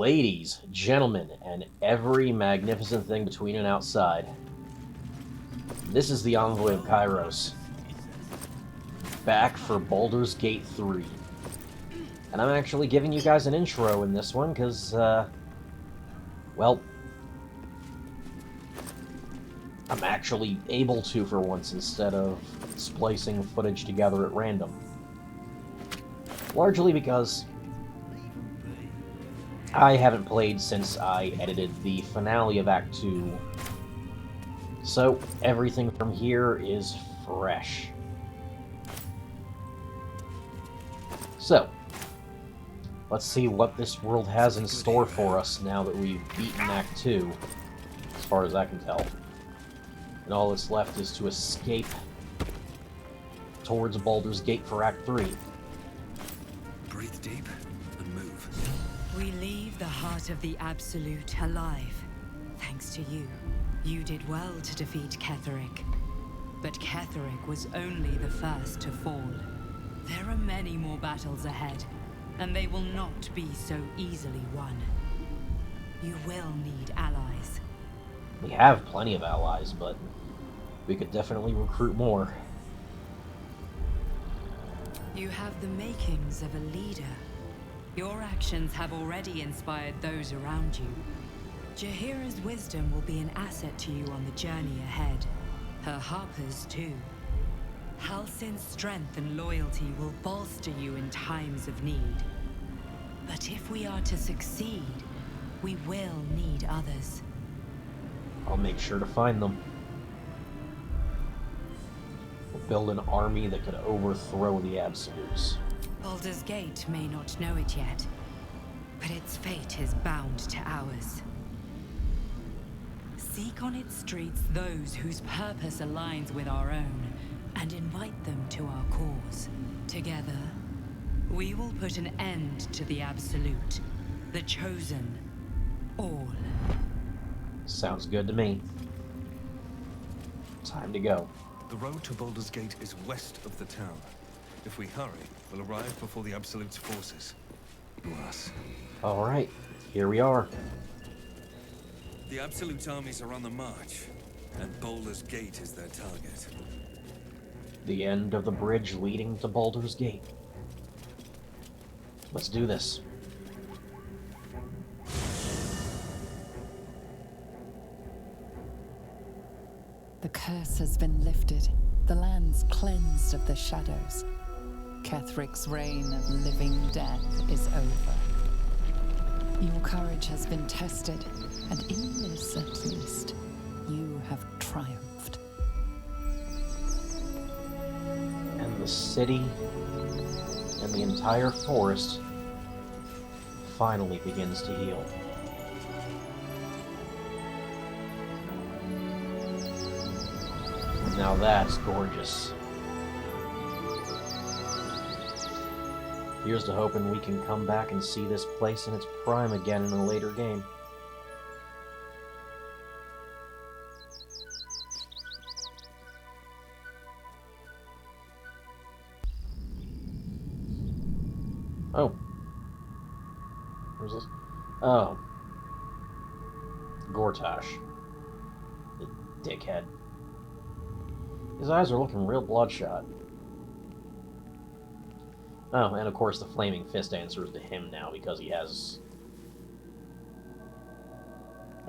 Ladies, gentlemen, and every magnificent thing between and outside. This is the Envoy of Kairos, back for Baldur's Gate 3. And I'm actually giving you guys an intro in this one, because, well, I'm actually able to for once, instead of splicing footage together at random. Largely because I haven't played since I edited the finale of Act 2, so everything from here is fresh. So, let's see what this world has in store for us now that we've beaten Act 2, as far as I can tell. And all that's left is to escape towards Baldur's Gate for Act 3. Breathe deep and move. We leave the heart of the Absolute alive, thanks to you. You did well to defeat Ketheric. But Ketheric was only the first to fall. There are many more battles ahead, and they will not be so easily won. You will need allies. We have plenty of allies, but we could definitely recruit more. You have the makings of a leader. Your actions have already inspired those around you. Jaheira's wisdom will be an asset to you on the journey ahead. Her Harper's too. Halsin's strength and loyalty will bolster you in times of need. But if we are to succeed, we will need others. I'll make sure to find them. We'll build an army that could overthrow the Absolutes. Baldur's Gate may not know it yet, but its fate is bound to ours. Seek on its streets those whose purpose aligns with our own, and invite them to our cause. Together, we will put an end to the Absolute, the Chosen, all. Sounds good to me. Time to go. The road to Baldur's Gate is west of the town. If we hurry, we'll arrive before the Absolute's forces. To us. Alright, here we are. The Absolute armies are on the march, and Baldur's Gate is their target. The end of the bridge leading to Baldur's Gate. Let's do this. The curse has been lifted, the land's cleansed of the shadows. Ketheric's reign of living death is over. Your courage has been tested, and in this at least, you have triumphed. And the city and the entire forest finally begins to heal. Now that's gorgeous. Here's to hoping we can come back and see this place in its prime again in a later game. Oh. Where's this? Oh. Gortash. The dickhead. His eyes are looking real bloodshot. Oh, and of course the Flaming Fist answers to him now because he has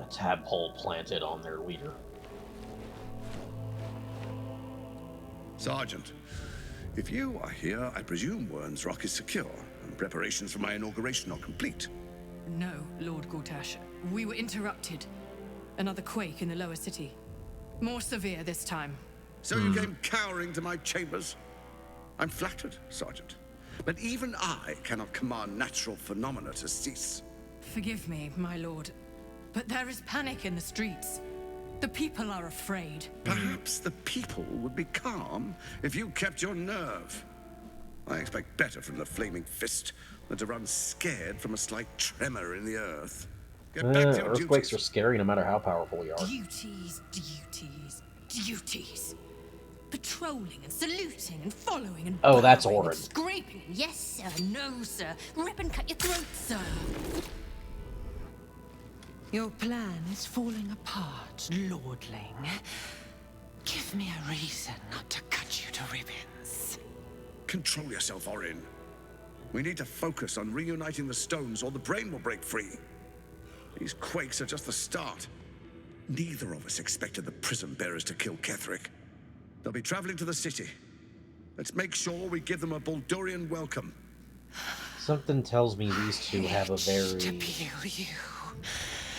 a tadpole planted on their leader. Sergeant, if you are here, I presume Wern's Rock is secure, and preparations for my inauguration are complete. No, Lord Gortash. We were interrupted. Another quake in the lower city. More severe this time. So you came cowering to my chambers? I'm flattered, Sergeant. But even I cannot command natural phenomena to cease. Forgive me, my lord, but there is panic in the streets. The people are afraid. Perhaps the people would be calm if you kept your nerve. I expect better from the Flaming Fist than to run scared from a slight tremor in the earth. Get back to your Earthquakes duties. are scary no matter how powerful you are. Duties, duties, duties. Patrolling and saluting and following and Oh, that's bowing and Orin. scraping. Yes, sir. No, sir. Rip and cut your throat, sir. Your plan is falling apart, lordling. Give me a reason not to cut you to ribbons. Control yourself, Orin. We need to focus on reuniting the stones or the brain will break free. These quakes are just the start. Neither of us expected the prison bearers to kill Ketheric. They'll be traveling to the city. Let's make sure we give them a Baldurian welcome. Something tells me these two have a To very peel you,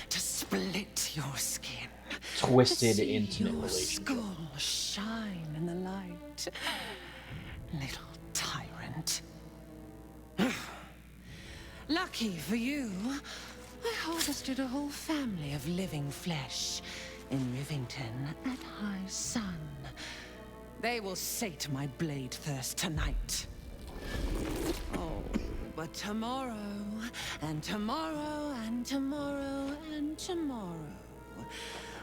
to split your skin, twisted, to see intimate your relationship. skull shine in the light, little tyrant. Lucky for you, I harvested a whole family of living flesh in Rivington at high sun. They will sate my blade thirst tonight. Oh, but tomorrow, and tomorrow, and tomorrow, and tomorrow,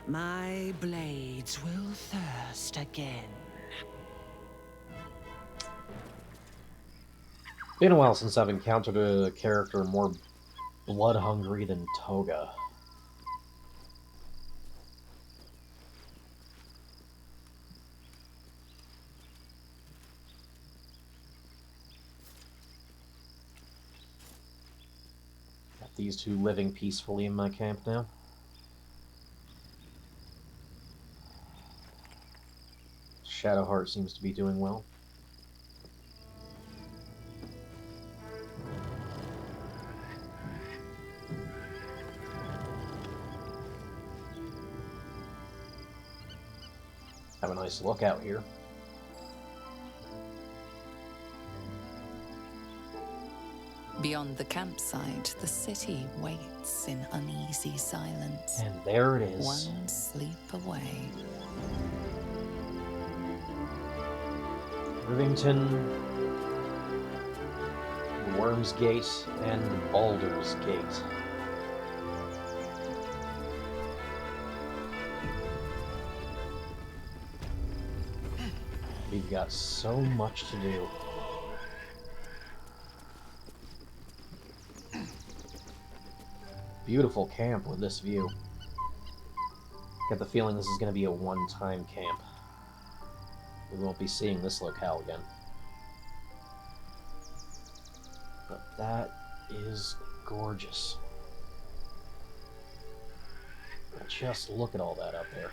my blades will thirst again. Been a while since I've encountered a character more blood-hungry than Toga. Got these two living peacefully in my camp now. Shadowheart seems to be doing well. Have a nice look out here. Beyond the campsite, the city waits in uneasy silence. And there it is. One sleep away. Rivington, Worm's Gate, and Baldur's Gate. We've got so much to do. Beautiful camp with this view. Get the feeling this is going to be a one-time camp. We won't be seeing this locale again. But that is gorgeous. Just look at all that up there.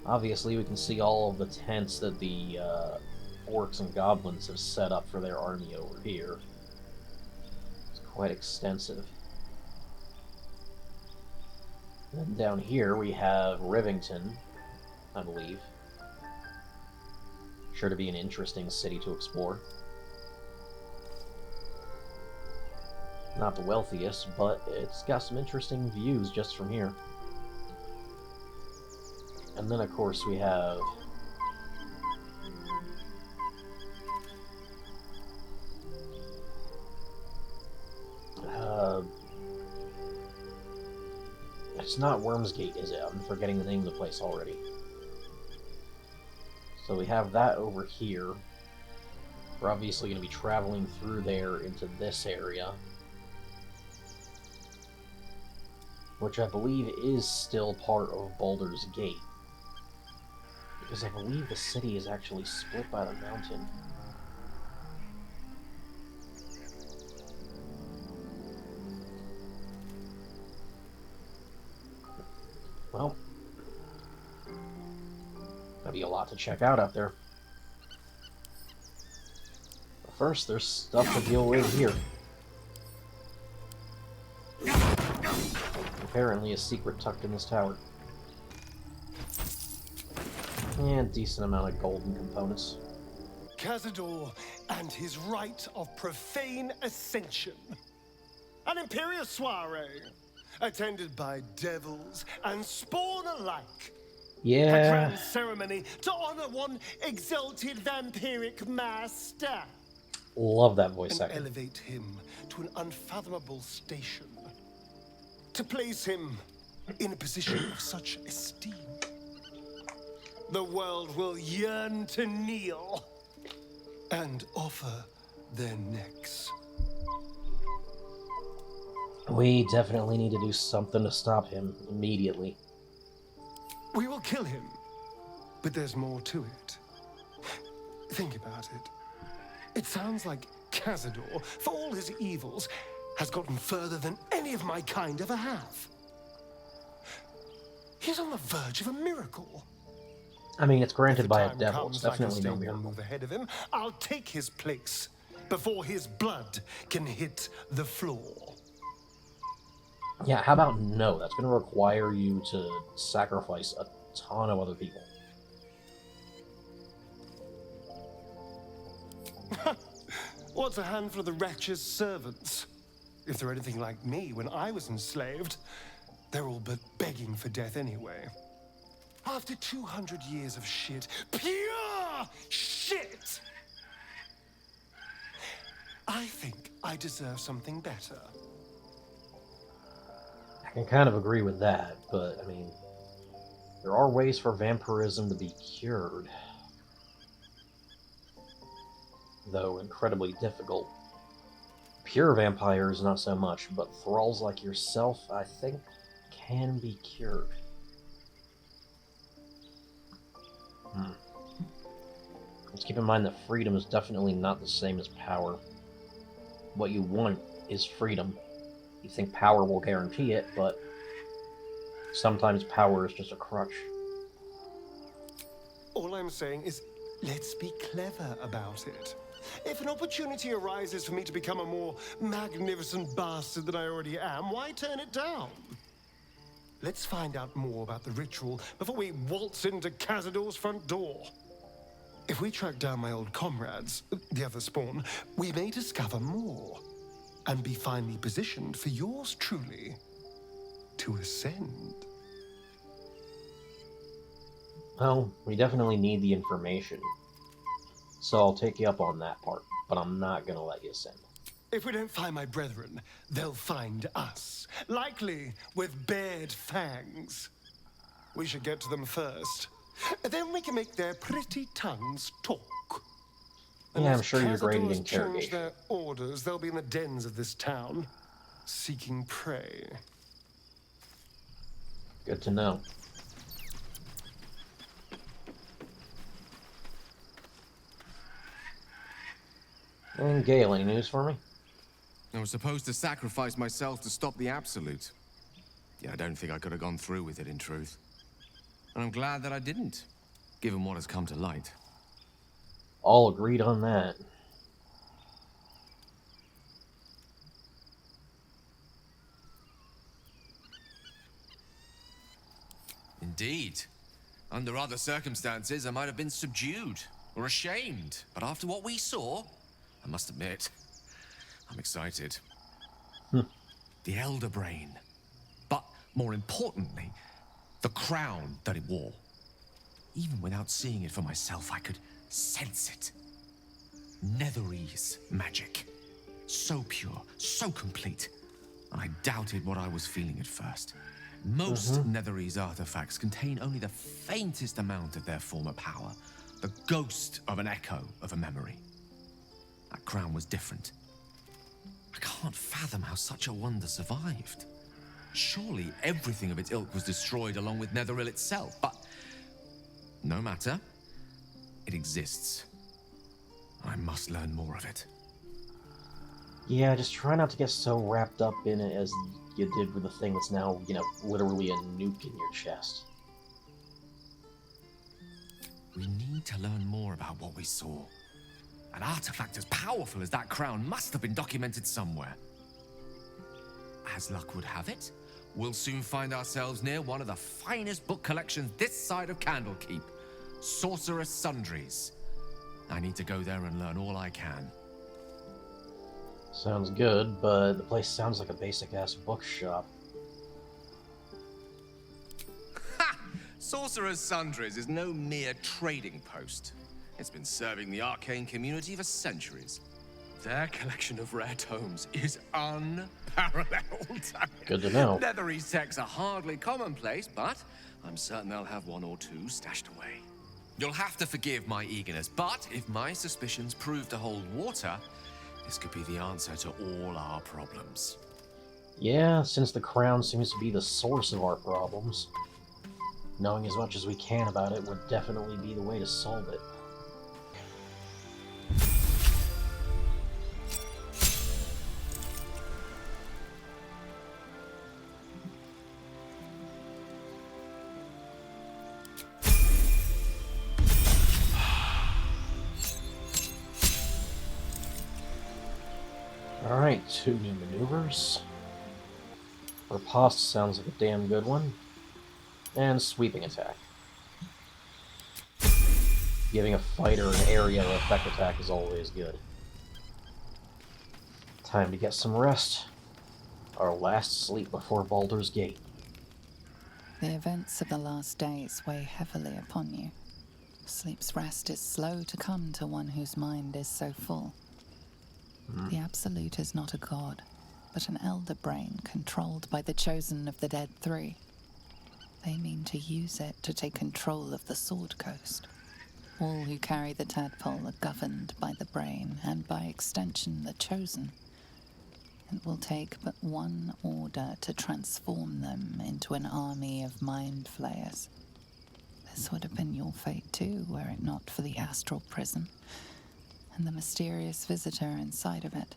Obviously, we can see all of the tents that the orcs and goblins have set up for their army over here. It's quite extensive. And then down here we have Rivington, I believe. Sure to be an interesting city to explore. Not the wealthiest, but it's got some interesting views just from here. And then, of course, we have it's not Worm's Gate, is it? I'm forgetting the name of the place already. So we have that over here. We're obviously going to be traveling through there into this area, which I believe is still part of Baldur's Gate. Because I believe the city is actually split by the mountain. Well, that'll be a lot to check out there. But first, there's stuff to deal with here. Apparently a secret tucked in this tower. And a decent amount of golden components. Cazador and his rite of profane ascension. An imperial soiree, attended by devils and spawn alike. A Yeah. grand ceremony to honor one exalted vampiric master. Love that voice And acting. elevate him to an unfathomable station. To place him in a position of such esteem. The world will yearn to kneel and offer their necks. We definitely need to do something to stop him immediately. We will kill him, but there's more to it. Think about it. It sounds like Cazador, for all his evils, has gotten further than any of my kind ever have. He's on the verge of a miracle. I mean, it's If granted the by a time devil. comes It's I can definitely stay no one miracle. move ahead of him, I'll take his place before his blood can hit the floor. Yeah, how about no? That's going to require you to sacrifice a ton of other people. What's a handful of the wretch's servants? If they're anything like me when I was enslaved, they're all but begging for death anyway. After 200 years of shit, pure shit! I think I deserve something better. I can kind of agree with that, but, I mean, there are ways for vampirism to be cured. Though incredibly difficult. Pure vampires, not so much, but thralls like yourself, I think, can be cured. Let's keep in mind that freedom is definitely not the same as power. What you want is freedom. You think power will guarantee it, but sometimes power is just a crutch. All I'm saying is, let's be clever about it. If an opportunity arises for me to become a more magnificent bastard than I already am, why turn it down? Let's find out more about the ritual before we waltz into Cazador's front door. If we track down my old comrades, the other spawn, we may discover more and be finally positioned for yours truly to ascend. Well, we definitely need the information. So I'll take you up on that part, but I'm not gonna let you ascend. If we don't find my brethren, they'll find us, likely with bared fangs. We should get to them first. Then we can make their pretty tongues talk. Yeah, I'm Unless sure you're great at Cazadors change interrogation. their orders, they'll be in the dens of this town, seeking prey. Good to know. And Gale, any news for me? I was supposed to sacrifice myself to stop the Absolute. Yeah, I don't think I could have gone through with it, in truth. And I'm glad that I didn't, given what has come to light. All agreed on that. Indeed. Under other circumstances, I might have been subdued or ashamed. But after what we saw, I must admit, I'm excited. The Elder Brain. But more importantly, the crown that it wore. Even without seeing it for myself, I could sense it. Netherese magic. So pure, so complete. And I doubted what I was feeling at first. Most Netherese artifacts contain only the faintest amount of their former power. The ghost of an echo of a memory. That crown was different. I can't fathom how such a wonder survived. Surely everything of its ilk was destroyed along with Netheril itself, but no matter. It exists. I must learn more of it. Yeah, just try not to get so wrapped up in it as you did with the thing that's now, you know, literally a nuke in your chest. We need to learn more about what we saw. An artifact as powerful as that crown must have been documented somewhere. As luck would have it, we'll soon find ourselves near one of the finest book collections this side of Candlekeep. Sorcerer's Sundries. I need to go there and learn all I can. Sounds good, but the place sounds like a basic-ass bookshop. Ha! Sorcerer's Sundries is no mere trading post. It's been serving the arcane community for centuries. Their collection of rare tomes is unparalleled. Good to know. Netherese texts are hardly commonplace, but I'm certain they'll have one or two stashed away. You'll have to forgive my eagerness, but if my suspicions prove to hold water, this could be the answer to all our problems. Yeah, since the crown seems to be the source of our problems, knowing as much as we can about it would definitely be the way to solve it. Alright, 2 new maneuvers. Riposte sounds like a damn good one. And sweeping attack. Giving a fighter an area effect attack is always good. Time to get some rest. Our last sleep before Baldur's Gate. The events of the last days weigh heavily upon you. Sleep's rest is slow to come to one whose mind is so full. The Absolute is not a god, but an elder brain controlled by the chosen of the Dead Three. They mean to use it to take control of the Sword Coast. All who carry the tadpole are governed by the brain, and by extension the chosen. It will take but one order to transform them into an army of mind flayers. This would have been your fate too, were it not for the astral prison and the mysterious visitor inside of it.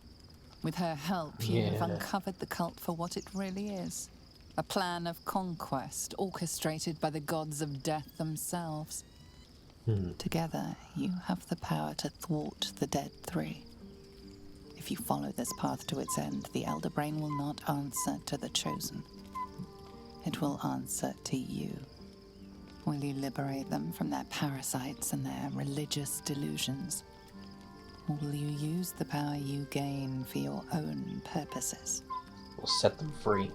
With her help, you have uncovered the cult for what it really is. A plan of conquest orchestrated by the gods of death themselves. Together, you have the power to thwart the Dead Three. If you follow this path to its end, the Elder Brain will not answer to the Chosen. It will answer to you. Will you liberate them from their parasites and their religious delusions? Or will you use the power you gain for your own purposes? We'll set them free.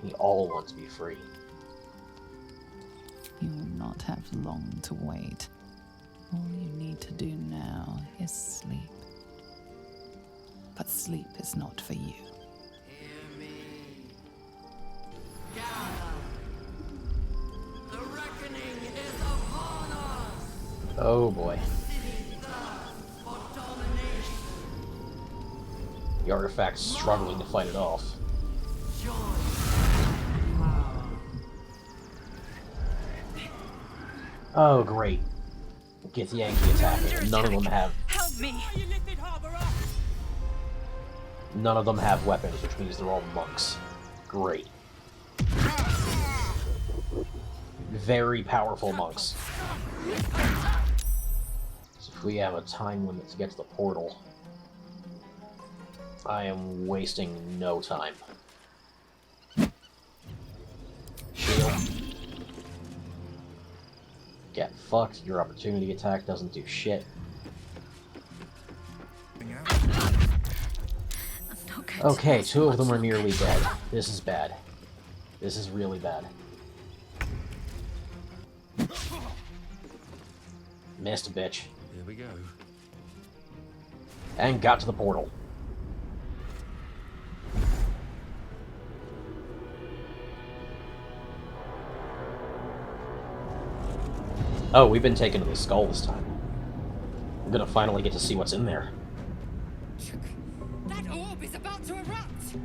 We all want to be free. You will not have long to wait. All you need to do now is sleep. But sleep is not for you. Hear me. Gather. The reckoning is upon us. Oh boy. The artifact's struggling to fight it off. Oh, great. Get the Yankee attacking. None of them have... Help me! None of them have weapons, which means they're all monks. Great. Very powerful monks. So if we have a time limit to get to the portal, I am wasting no time. Shield. Get fucked. Your opportunity attack doesn't do shit. Okay, 2 of them are nearly dead. This is bad. This is really bad. Missed, bitch. Here we go. And got to the portal. Oh, we've been taken to the skull this time. I'm gonna finally get to see what's in there. That orb is about to erupt!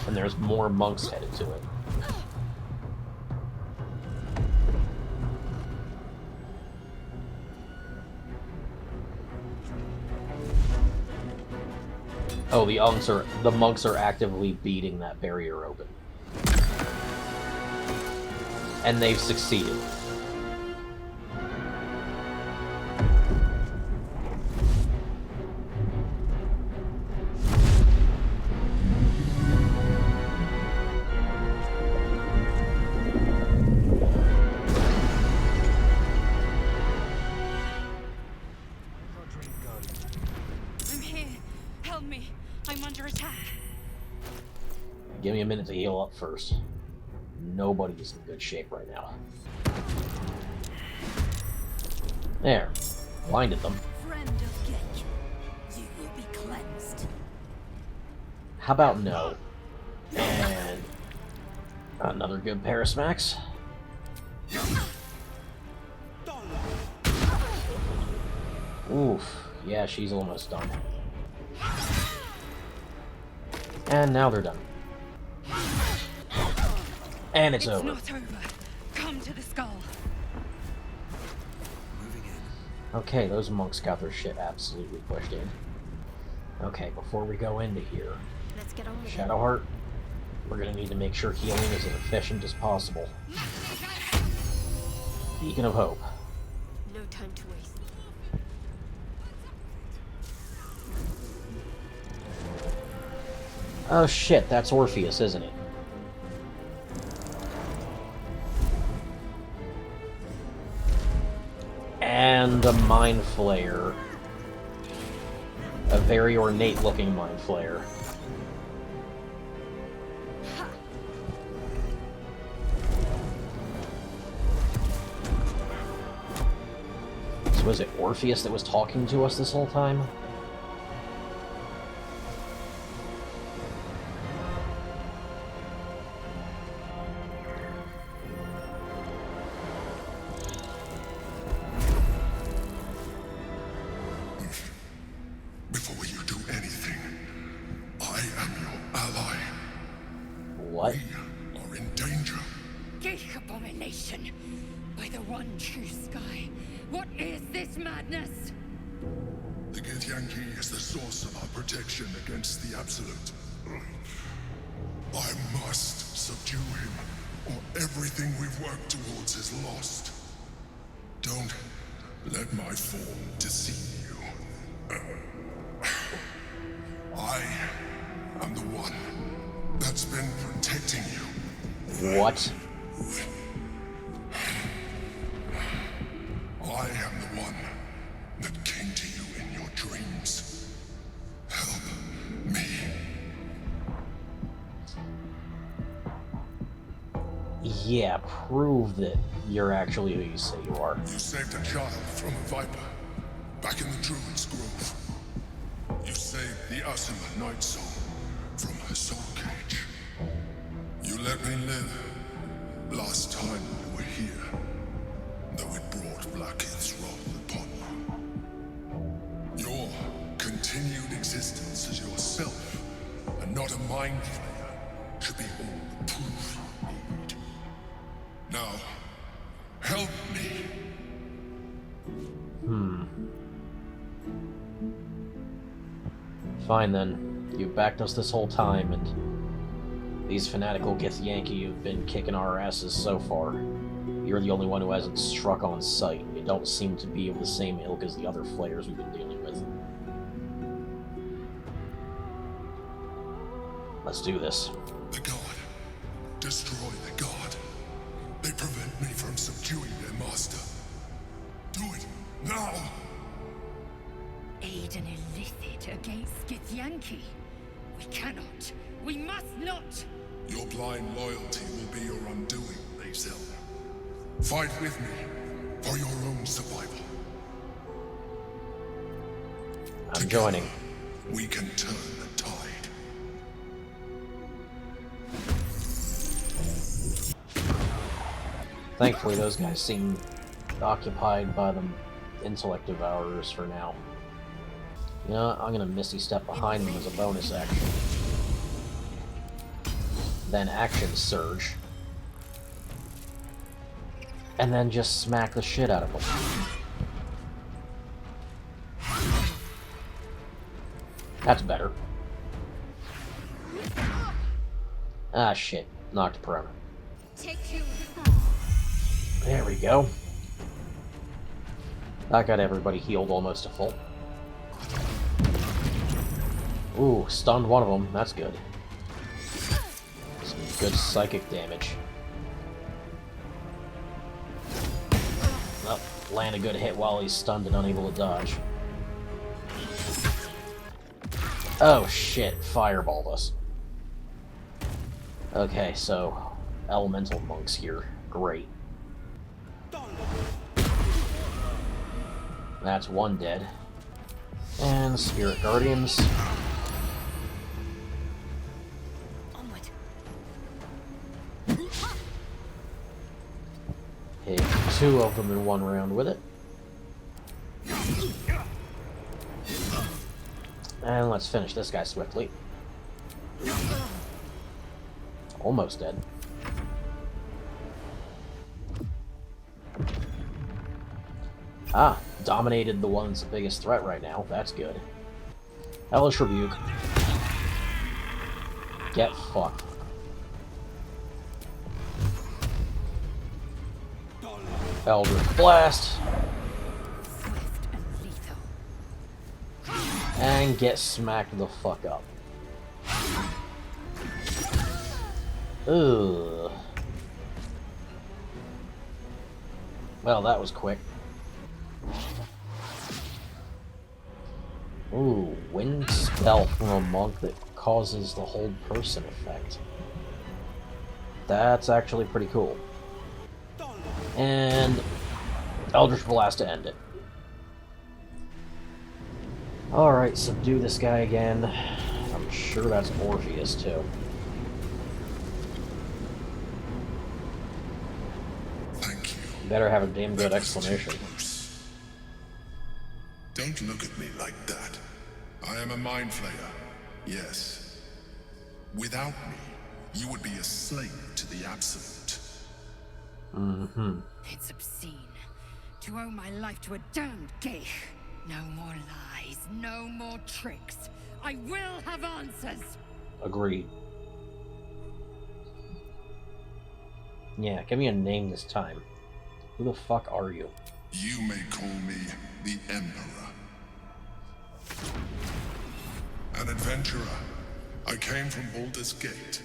And there's more monks headed to it. Oh, the monks are actively beating that barrier open. And they've succeeded. I'm here. Help me. I'm under attack. Give me a minute to heal up first. Nobody's in good shape right now. There. Blinded them. Friend of Gek, you will be cleansed. How about no? And Another good pair of smacks. Oof. Yeah, she's almost done. And now they're done. And it's over. Not over. Come to the skull. Moving in. Okay, those monks got their shit absolutely pushed in. Okay, before we go into here, Let's get on with it. Shadowheart, we're gonna need to make sure healing is as efficient as possible. Beacon of Hope. No time to waste. Oh shit, that's Orpheus, isn't it? And a Mind Flayer. A very ornate looking Mind Flayer. So was it Orpheus that was talking to us this whole time? Before you do anything, I am your ally. What? We are in danger. Geek abomination! By the one true sky, what is this madness? The Githyanki is the source of our protection against the Absolute. I must subdue him, or everything we've worked towards is lost. Don't let my form deceive you. I am the one that's been protecting you. What? I am the one that came to you in your dreams. Help me. Yeah, prove that you're actually who you say you are. You saved a child from a viper back in the Druid's Grove. You saved the Asima Night Soul from her soul cage. You let me live last time you were here, though it brought Blackheath's wrath upon you. Your continued existence as yourself, and not a mind flayer, should be all the proof you need. Now, help me. Fine then. You've backed us this whole time, and these fanatical Githyanki have been kicking our asses so far. You're the only one who hasn't struck on sight. You don't seem to be of the same ilk as the other flayers we've been dealing with. Let's do this. The god. Destroy the god. They prevent me from subduing their master. Do it, now! Aid an illicit against Githyanki. We cannot. We must not. Your blind loyalty will be your undoing, Lae'zel. Fight with me, for your own survival. I'm joining. We can turn the tide. Thankfully, those guys seem occupied by the intellect devourers for now. You know, I'm gonna Misty Step behind them as a bonus action. Then Action Surge. And then just smack the shit out of them. That's better. Ah, shit. Knocked prone. There we go. That got everybody healed almost to full. Ooh, stunned one of them. That's good. Some good psychic damage. Oh, land a good hit while he's stunned and unable to dodge. Oh shit, fireballed us. Okay, so elemental monks here. Great. That's one dead. And Spirit Guardians. Onward. 2 of them in one round with it. And let's finish this guy swiftly. Almost dead. Ah, dominated the one that's the biggest threat right now. That's good. Hellish Rebuke. Get fucked. Eldritch Blast. Swift and lethal. And get smacked the fuck up. Ugh. Well, that was quick. Ooh, wind spell from a monk that causes the hold person effect. That's actually pretty cool. And Eldritch Blast to end it. Alright, subdue this guy again. I'm sure that's Orpheus too. Thank you. Better have a damn good explanation. Don't look at me like that. I am a mind flayer. Yes. Without me, you would be a slave to the Absolute. Mm-hmm. It's obscene. To owe my life to a damned geich. No more lies, no more tricks. I will have answers. Agreed. Yeah, give me a name this time. Who the fuck are you? You may call me the Emperor. An adventurer. I came from Baldur's Gate,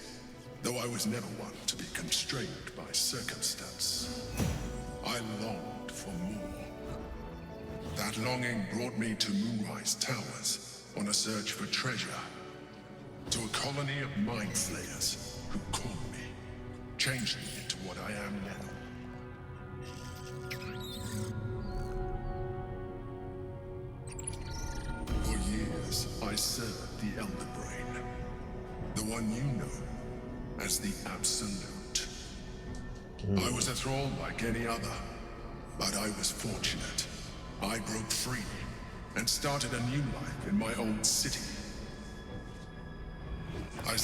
though I was never one to be constrained by circumstance. I longed for more. That longing brought me to Moonrise Towers on a search for treasure. To a colony of mind flayers who caught me, changed me into what I am now. For years, I served the Elder Brain, the one you know as the Absolute. I was a thrall like any other, but I was fortunate. I broke free and started a new life in my old city.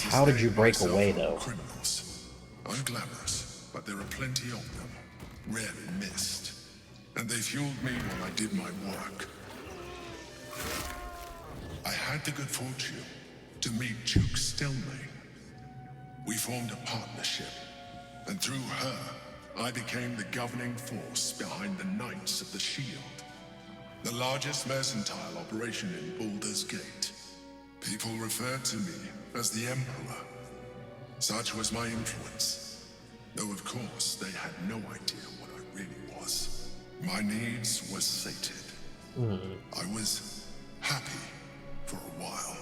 How did you break away, though? Criminals, unglamorous, but there are plenty of them, rarely missed, and they fueled me while I did my work. I had the good fortune to meet Duke Stelmane. We formed a partnership, and through her, I became the governing force behind the Knights of the Shield, the largest mercantile operation in Baldur's Gate. People referred to me as the Emperor. Such was my influence, though of course they had no idea what I really was. My needs were sated. I was happy for a while,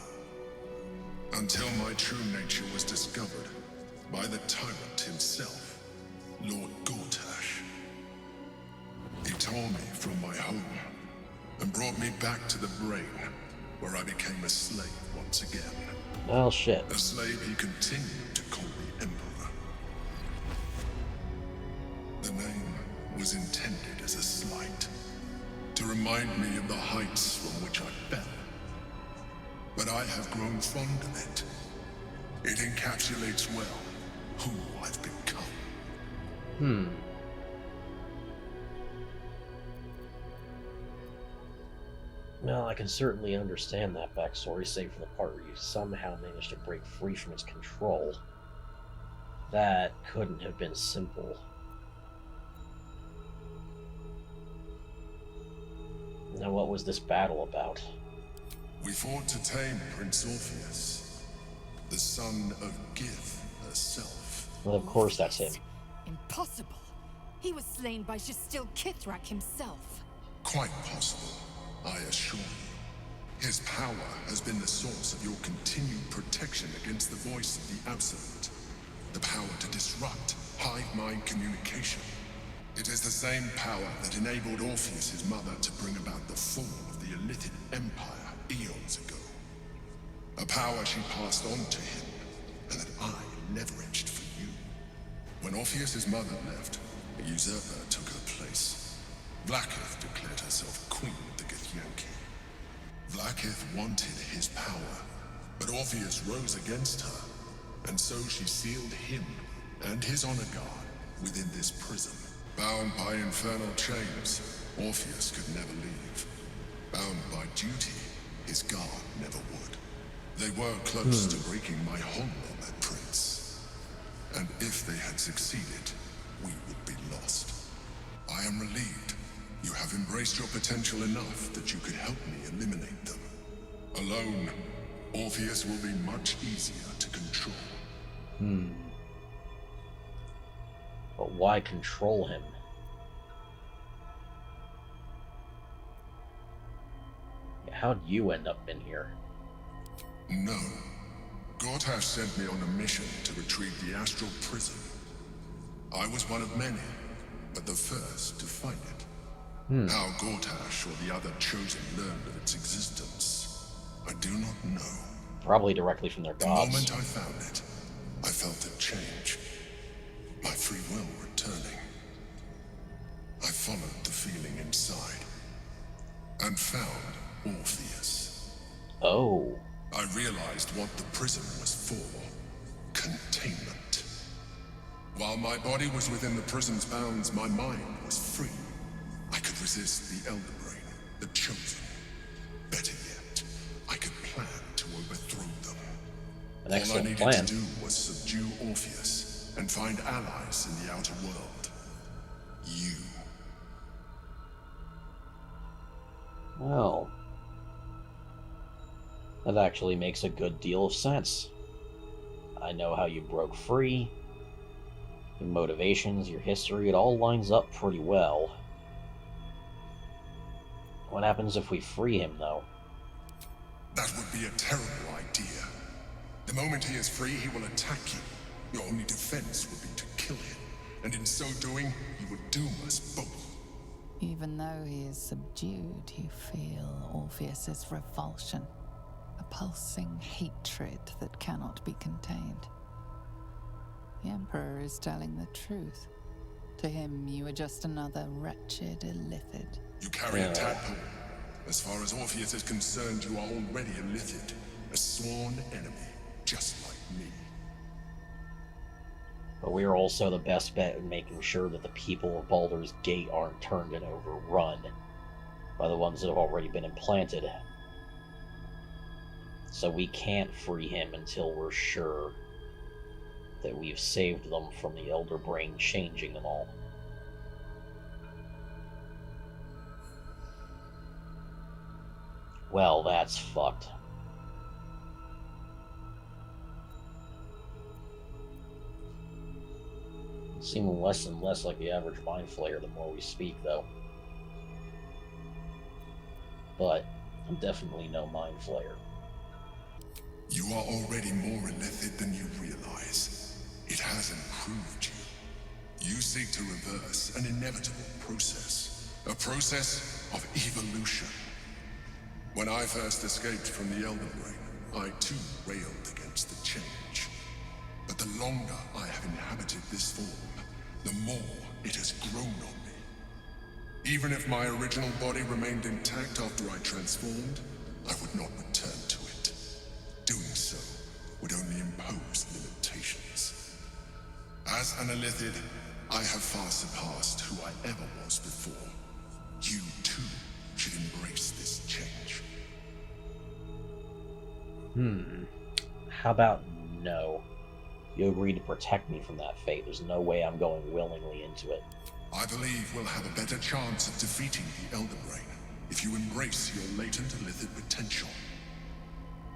until my true nature was discovered by the tyrant himself, Lord Gortash. He tore me from my home and brought me back to the Brain, where I became a slave once again. Well, shit. A slave he continued to call the Emperor. The name was intended as a slight, to remind me of the heights from which I fell. But I have grown fond of it. It encapsulates well who I've become. Well, I can certainly understand that backstory, save for the part where you somehow managed to break free from its control. That couldn't have been simple. Now, what was this battle about? We fought to tame Prince Orpheus, the son of Gith herself. Well, of course that's him. Impossible. He was slain by Jastil Kithrak himself. Quite possible, I assure you. His power has been the source of your continued protection against the voice of the Absolute. The power to disrupt hive mind communication. It is the same power that enabled Orpheus' mother to bring about the fall of the Elithid Empire eons ago. A power she passed on to him, and that I leveraged for you. When Orpheus' mother left, a usurper took her place. Vlaakith declared herself queen of the Githyanki. Vlaakith wanted his power, but Orpheus rose against her, and so she sealed him and his honor guard within this prison. Bound by infernal chains, Orpheus could never leave. Bound by duty, his guard never would. They were close to breaking my hold on that prince. And if they had succeeded, we would be lost. I am relieved. You have embraced your potential enough that you could help me eliminate them. Alone, Orpheus will be much easier to control. But why control him? How'd you end up in here? No. Gortash sent me on a mission to retrieve the astral prison. I was one of many, but the first to find it. How Gortash or the other chosen learned of its existence, I do not know. Probably directly from their gods. The moment I found it, I felt it change. My free will returning. I followed the feeling inside and found Orpheus. Oh. I realized what the prison was for. Containment. While my body was within the prison's bounds, my mind was free. I could resist the Elder Brain, the Chosen. Better yet, I could plan to overthrow them. An All I excellent needed plan. to do was subdue Orpheus and find allies in the outer world. You. Well, that actually makes a good deal of sense. I know how you broke free, your motivations, your history, it all lines up pretty well. What happens if we free him, though? That would be a terrible idea. The moment he is free, he will attack you. Your only defense would be to kill him, and in so doing, he would doom us both. Even though he is subdued, you feel Orpheus's revulsion. A pulsing hatred that cannot be contained. The Emperor is telling the truth. To him, you are just another wretched illithid. You carry a tadpole. As far as Orpheus is concerned, you are already a illithid. A sworn enemy, just like me. But we are also the best bet in making sure that the people of Baldur's Gate aren't turned and overrun by the ones that have already been implanted. So we can't free him until we're sure that we've saved them from the Elder Brain changing them all. Well, that's fucked. Seeming less and less like the average Mind Flayer the more we speak, though. But I'm definitely no Mind Flayer. You are already more illithid than you realize. It has improved you. You seek to reverse an inevitable process. A process of evolution. When I first escaped from the Elder Brain, I too railed against the change. But the longer I have inhabited this form, the more it has grown on me. Even if my original body remained intact after I transformed, I would not return to it. Doing so would only impose limitations. As an illithid, I have far surpassed who I ever was before. You too should embrace this change. How about no? You agreed to protect me from that fate. There's no way I'm going willingly into it. I believe we'll have a better chance of defeating the Elder Brain if you embrace your latent illithid potential.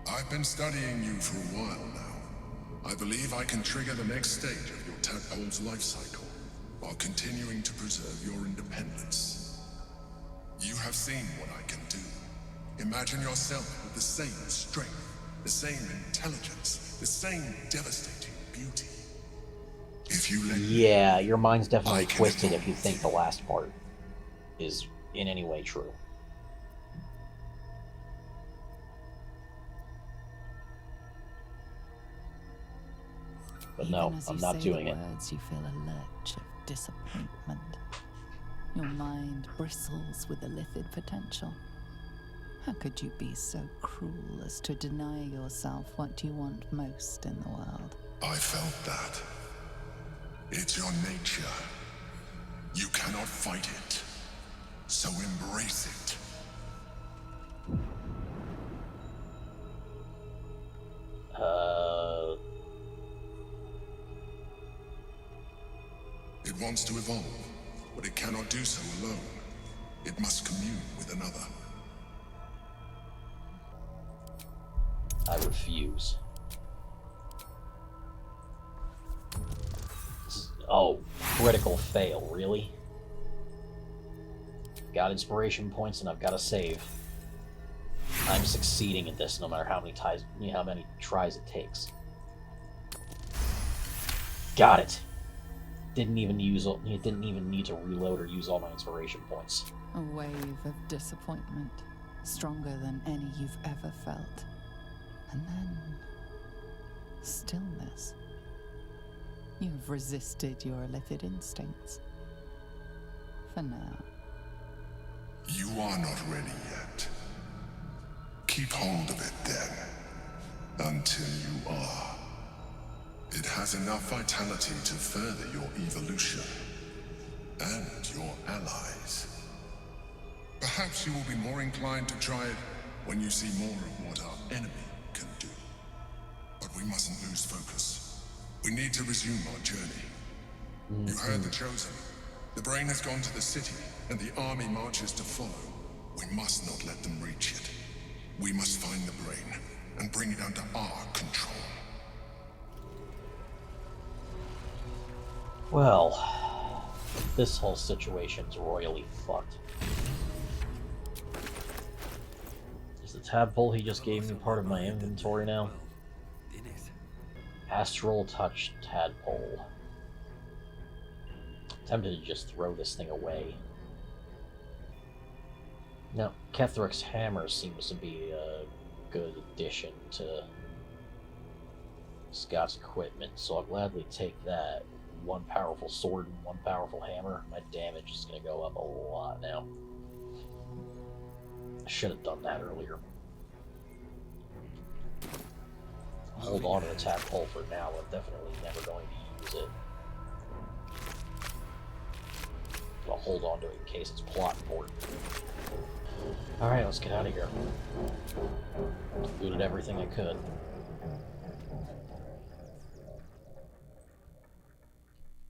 I've been studying you for a while now. I believe I can trigger the next stage of your tadpole's life cycle, while continuing to preserve your independence. You have seen what I can do. Imagine yourself with the same strength, the same intelligence, the same devastating beauty. If you let Yeah, your mind's definitely I can twisted if evolve you think the last part is in any way true. But no, Even as I'm you not say doing the it. words, you feel a lurch of disappointment. Your mind bristles with illithid potential. How could you be so cruel as to deny yourself what you want most in the world? I felt that. It's your nature. You cannot fight it. So embrace it. It wants to evolve, but it cannot do so alone. It must commune with another. I refuse. Oh, critical fail, really? Got inspiration points and I've got to save. I'm succeeding at this no matter how many tries it takes. Got it. Didn't even need to reload or use all my inspiration points. A wave of disappointment, stronger than any you've ever felt. And then stillness. You've resisted your illithid instincts. For now. You are not ready yet. Keep hold of it then, until you are. It has enough vitality to further your evolution, and your allies. Perhaps you will be more inclined to try it when you see more of what our enemy can do. But we mustn't lose focus. We need to resume our journey. You heard the Chosen. The brain has gone to the city, and the army marches to follow. We must not let them reach it. We must find the brain, and bring it under our control. Well, this whole situation's royally fucked. Is the tadpole he just gave me part of my inventory now? Astral Touch Tadpole. Tempted to just throw this thing away. Now, Kethric's hammer seems to be a good addition to Scott's equipment, so I'll gladly take that. One powerful sword and one powerful hammer. My damage is going to go up a lot now. I should have done that earlier. Hold on to the tadpole for now. I'm definitely never going to use it. I'll hold on to it in case it's plot important. Alright, let's get out of here. Looted everything I could.